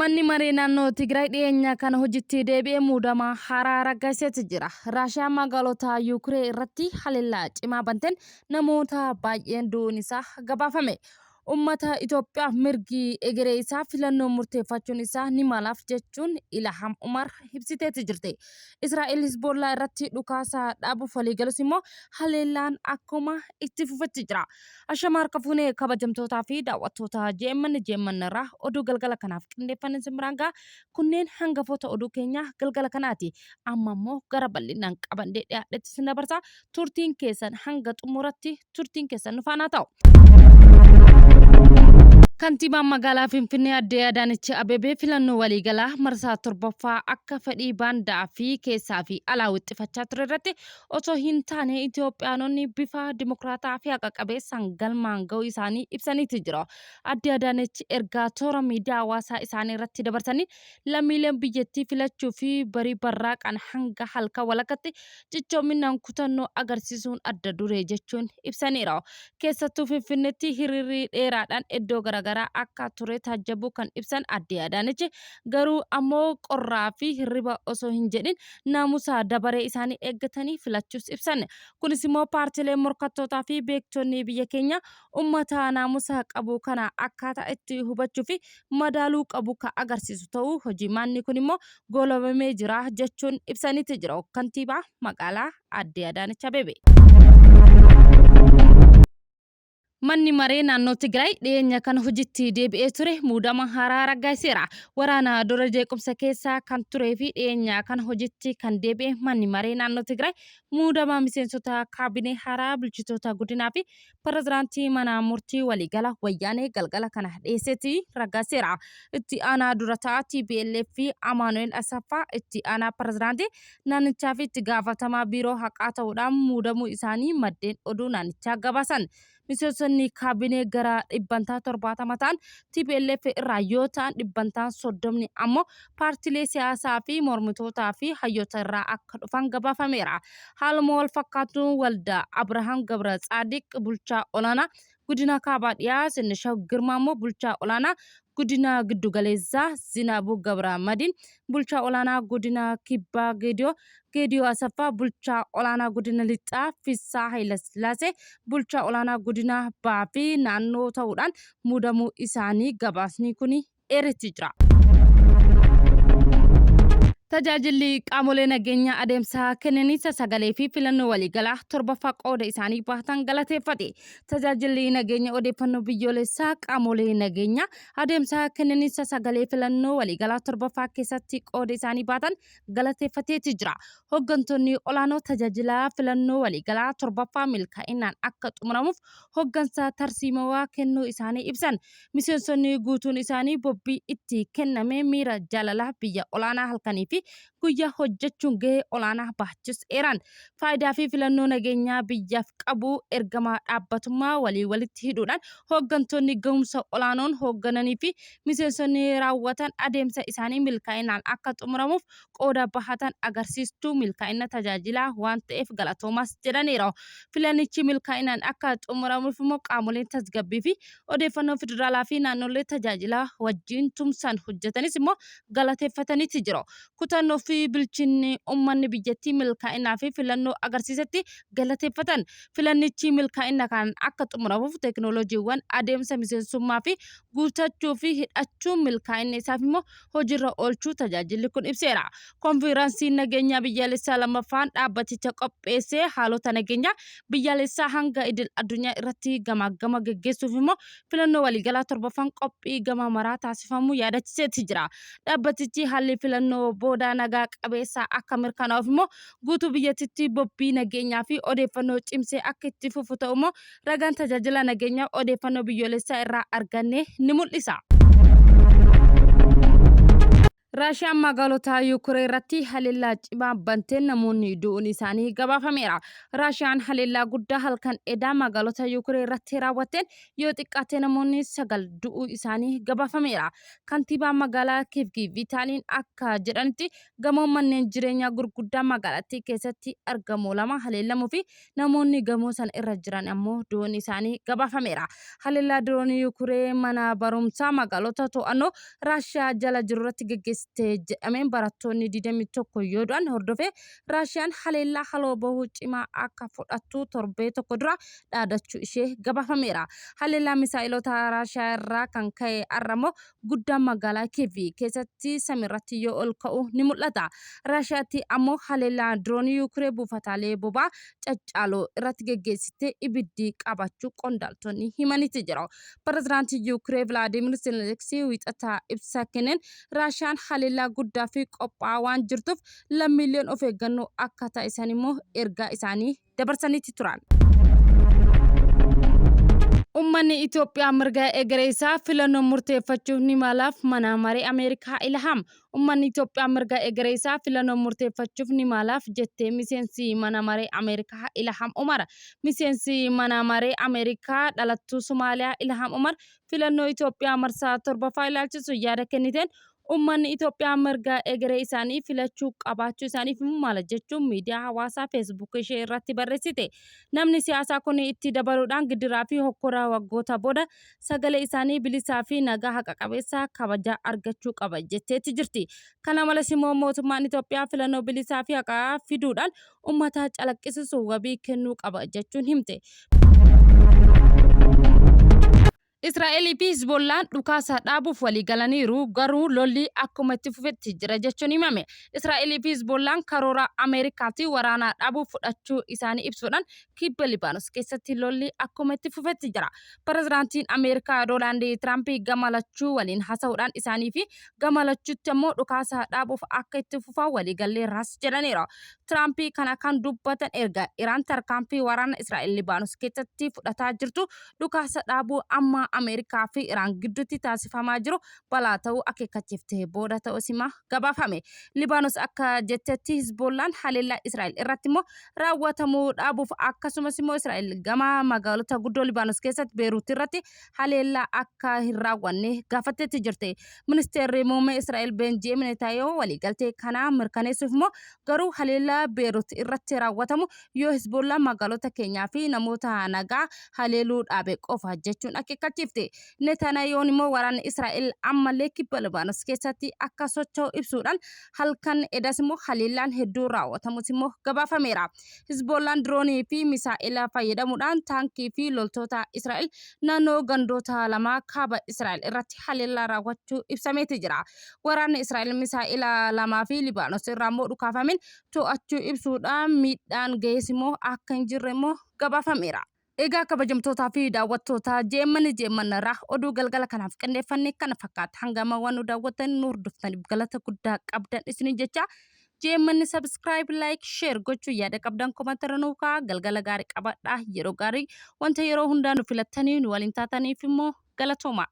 Manni maree naannoo Tigraay dhiyeenya kana hojiitti deebi'ee muudama haaraa raggaasisaa jira. Raashaan magaalota Yuukireen irratti haleellaa cimaa banteen namoota baay'een du'uun isaa gabaafame. Ummata Itoophiyaa mirgi egeree isaa filannoo murteeffachuun isaa ni malaaf jechuun Ilham Umar ibsiteetti jirti. Israa'el Hizbollaa irratti dhukaasa dhaabuuf waliigalus immoo haleellaan akkuma itti fufetti jira. Ashama harka fuunee kabajamtootaa fi daawwattoota JMN irraa oduu galgala kanaaf qindeeffannee simraangaa kunneen hangafoota oduu keenya galgala kanaati. Amma immoo gara bal'inaan qabannee dhiyaadhetti sin dabarsa. Turtiin keessan hanga xumuratti turtiin keessan nu faana ta'u. Kantiibaan magaalaa Finfinnee Aadde Adaanech Abeebee filannoo waliigalaa marsaa torbaffaa akka fedhii baandaa fi keessaa fi alaa wixxifachaa ture irratti osoo hin taane Itoophiyaanonni bifa dimokiraataa fi haqa qabeessaan galmaan ga'uu isaanii ibsaniiti jira. Aadde Adaanech ergaa toora miidiyaa hawaasaa isaanii irratti dabarsanii lammiileen biyyattii filachuu fi barii barraaqaan hanga halkan walakkaatti cichoominaan kutannoo agarsiisuun adda duree jechuun ibsaniiru. Keessattuu Finfinneetti hiriirri dheeraadhaan iddoo garaagaraa akka ture taajjabuu kan ibsan Aadde Adaanech garuu ammoo qorraa fi hirriba osoo hin jedhin naamusa dabaree isaanii eeggatanii filachuus ibsan. Kunis immoo paartiileen morkattootaa fi beektonni biyya keenya ummata naamusa qabu kana akkaataa itti hubachuu fi madaaluu qabu kan agarsiisu ta'uu hojii manni kun immoo goolabamee jira jechuun ibsaniiti jira. Kantiibaa magaalaa Aadde Adaanech Abeebee. Manni maree naannoo Tigraay dhiyeenya kana hojiitti deebi'ee ture muudama haaraa raggaasiseera. Waraana dura jeequmsa keessa kan turee fi dhiyeenya kana hojiitti kan deebi'e manni maree naannoo Tigraay muudama miseensota kaabinee haaraa bulchitoota godinaa fi pirezidaantii mana murtii waliigala wayyaanee galgala kana dhiyeesseetti raggaasiseera. Itti aanaa dura ta'aa TPLF fi Amaanu'eel Asaffaa itti aanaa pirezidaantii naannichaa fi itti gaafatamaa biiroo haqaa ta'uudhaan muudamuu isaanii maddeen oduu naannichaa gabaasan. Miseensonni kaabinee gara 170 ta'an TPLF irraa yoo ta'an 130 ammoo paartiilee siyaasaa fi mormitootaa fi hayyoota irraa akka dhufan gabaafameera. Haaluma wal fakkaatuun waldaa Abrahaam Gabra Tsaadiq bulchaa olaanaa godina kaabaa dhiyaa Sinishaw Girmaa immoo bulchaa olaanaa godina giddugaleessaa Zinaabuu Gabra Madiin bulchaa olaanaa godina Kibbaa Geediyoo Asaffaa bulchaa olaanaa godina Lixaa Fissaa Hayilasillaasee bulchaa olaanaa godina Baa fi naannoo ta'uudhaan muudamuu isaanii gabaasni kun eeretti jira. Tajaajilli qaamolee nageenyaa adeemsa kennaniisa sagalee fi filannoo waliigalaa torbaffaa qooda isaanii baatan galateeffate. Tajaajilli nageenya odeeffannoo biyyoolessaa qaamolee nageenyaa adeemsa kennaniisa sagalee filannoo waliigalaa torbaffaa keessatti qooda isaanii baatan galateeffateeti jira. Hooggantoonni olaanoo tajaajila filannoo waliigalaa torbaffaa milkaa'inaan akka xumuramuuf hooggansa tarsiimawaa kennuu isaanii ibsan. Miseensonni guutuun isaanii bobbii itti kenname miira jaalalaa biyya olaanaa halkanii fi guyyaa hojjechuun gahee olaanaa baachis eeran. Faayidaa fi filannoo nageenyaa biyyaaf qabu ergama dhaabbatummaa walitti hidhuudhaan hooggantoonni gahumsa olaanoon hooggananii fi miseensonni raawwatan adeemsa isaanii milkaa'inaan akka xumuramuuf qooda bahatan agarsiistuu milkaa'ina tajaajilaa waan ta'eef galatoomas jedhaniiru. Filannichi milkaa'inaan akka xumuramuuf immoo qaamoleen tasgabbii fi odeeffannoo federaalaa fi naannolee tajaajilaa wajjin tumsan hojjetanis immoo galateeffataniiti jiru. Kutannoo fi bilchinni uummanni biyyattii milkaa'inaa fi filannoo agarsiisetti galateeffatan. Filannichi milkaa'ina kan akka xumuramuuf teekinooloojiiwwan adeemsa miseensummaa fi guutachuu fi hidhachuu milkaa'ina isaaf immoo hojiirra oolchuu tajaajilli kun ibseera. Konfiraansiin nageenyaa biyyaalessaa lammaffaan dhaabbaticha qopheessee haalota nageenyaa biyyaalessaa hanga idil addunyaa irratti gamaagama geggeessuuf immoo filannoo waliigalaa torbaffaan qophii gama maraa taasifamuu yaadachiiseeti jira. Dhaabbatichi haalli filannoo booda nagaa qabeessa akka mirkanaa'uuf immoo guutuu biyyattiitti bobbii nageenyaa fi odeeffannoo cimsee akka itti fufu ta'u immoo ragaan tajaajila nageenyaa odeeffannoo biyyoolessaa irraa arganne ni mul'isa. Raashiyaan magaalota Yuukiree irratti haleellaa cimaa bantee namoonni du'uun isaanii gabaafameera. Raashiyaan haleellaa guddaa halkan edaa magaalota Yuukiree irratti raawwatteen yoo xiqqaate namoonni 9 du'uu isaanii gabaafameera. Kantiibaan magaalaa Kiivii Viitaaliin akka jedhanitti gamoo manneen jireenyaa gurguddaa magaalattii keessatti argamu 2 haleellamuu fi namoonni gamoo san irra jiran ammoo du'uun isaanii gabaafameera. Haleellaa diroonii Yuukiree mana barumsaa magaalota to'annoo Raashiyaa jala jiru irratti geggeessite jedhameen barattoonni 21 yoo du'an hordofee Raashiyaan haleellaa haloo bahuu cimaa akka fudhattu torbee tokko dura dhaadachuu ishee gabaafameera. Haleellaa misaa'ilota Raashiyaa irraa kan ka'e arramoo guddaan magaalaa Kiivii keessatti samiirratti yoo ol ka'u ni mul'ata. Raashiyaatti ammoo haleellaa diroonii Yuukiree buufataalee bobaa caccaaloo irratti geggeessite ibiddi qabachuu qondaaltonni himanitti jiru. Pireezidaantii Yuukiree Vilaadiimiir Zelenskii wiixataa ibsa kenneen Raashiyaan haleellaa guddaa fi qophaa waan jirtuuf lammiileen of eeggannoo akka taasisan immoo ergaa isaanii dabarsanitti turan. Uummanni Itoophiyaa mirga egeree isaa filannoo murteeffachuuf ni malaaf mana maree Ameerikaa ilham. Uummanni Itoophiyaa mirga egeree isaa filannoo murteeffachuuf ni malaaf jettee miseensi mana maree Ameerikaa Ilham Umar. Miseensi mana maree Ameerikaa dhalattuu Somaaliyaa Ilham Umar filannoo Itoophiyaa marsaa torbaffaa ilaalchisu yaada kenniteen Uummanni Itoophiyaa mirga egeree isaanii filachuu qabaachuu isaaniif mala jechuun miidiyaa hawaasaa Facebook ishee irratti barreessite. Namni siyaasaa kun itti dabaluudhaan gidiraa fi hokkora waggoota booda sagalee isaanii bilisaa fi nagaa haqa qabeessa kabajaa argachuu qaba jetteetti jirti. Kana malees immoo mootummaan Itoophiyaa filannoo bilisaa fi haqaa fiduudhaan uummata calaqqisiisuuf wabii kennuu qaba jechuun himte. Israa'eel fi Hizbollaan dhukaasa dhaabuuf walii galaniiru garuu lolli akkuma itti fufetti jira jechuun himame. Israa'eel fi Hizbollaan karoora Ameerikaatti waraanaa dhaabuuf fudhachuu isaanii ibsuudhaan kibba Libaanos keessatti lolli akkuma itti fufetti jira. Pireezidaantiin Ameerikaa Doonaald Tiraamp gamalachuu waliin haasa'uudhaan isaanii fi gamalachuutti ammoo dhukaasa dhaabuuf akka itti fufaa walii galleerras jedhaniiru. Tiraamp kana kan dubbatan erga Iraan tarkaanfii waraana Israa'eel Libaanos keessatti fudhataa jirtu dhukaasa dhaabuu amma Ameerikaa fi Iraan gidduutti taasifamaa jiru balaa ta'uu akeekkachiiftee booda ta'us immoo gabaafame. Libaanos akka jettetti Hizbollaan haleellaa Israa'eel irratti immoo raawwatamuu dhaabuuf akkasumas immoo Israa'eel gama magaalota guddoo Libaanos keessatti Beeruut irratti haleellaa akka hin raawwanne gaafattetti jirti. Ministeerri muummee Israa'eel Benjamin Netanyaahuu waliigaltee kana mirkaneessuuf immoo garuu haleellaa Beeruut irratti raawwatamu yoo Hizbollaan magaalota keenyaa fi namoota nagaa haleeluu dhaabe qofa jechuun akeekkachiifte. Netanyahuun immoo waraanni Israa'eel ammallee kibba Libaanos keessatti akka socho'u ibsuudhaan halkan edas immoo haleellaan hedduu raawwatamus immoo gabaafameera. Hizbollaan diroonii fi misaa'ila fayyadamuudhaan taankii fi loltoota Israa'eel naannoo gandoota lama kaaba Israa'eel irratti haleellaa raawwachuu ibsameeti jira. Waraanni Israa'eel misaa'ila lamaa fi Libaanos irraa immoo dhukaafameen to'achuu ibsuudhaan miidhaan ga'es immoo akka hin jirre immoo gabaafameera. Egaa kabajamtootaa fi daawwattoota jeemman irraa oduu galgala kanaaf qindeeffannee kana fakkaata. Hangama waan nu daawwatan nu hordoftaniif galata guddaa qabdan isiniin jecha jeemmanni subscribe, like, share gochuu yaada qabdan komentara nuuf kaa'aa. Galgala gaarii qabadhaa. Yeroo gaarii wanta yeroo hundaa nu filattanii nu waliin taataniif immoo galatooma.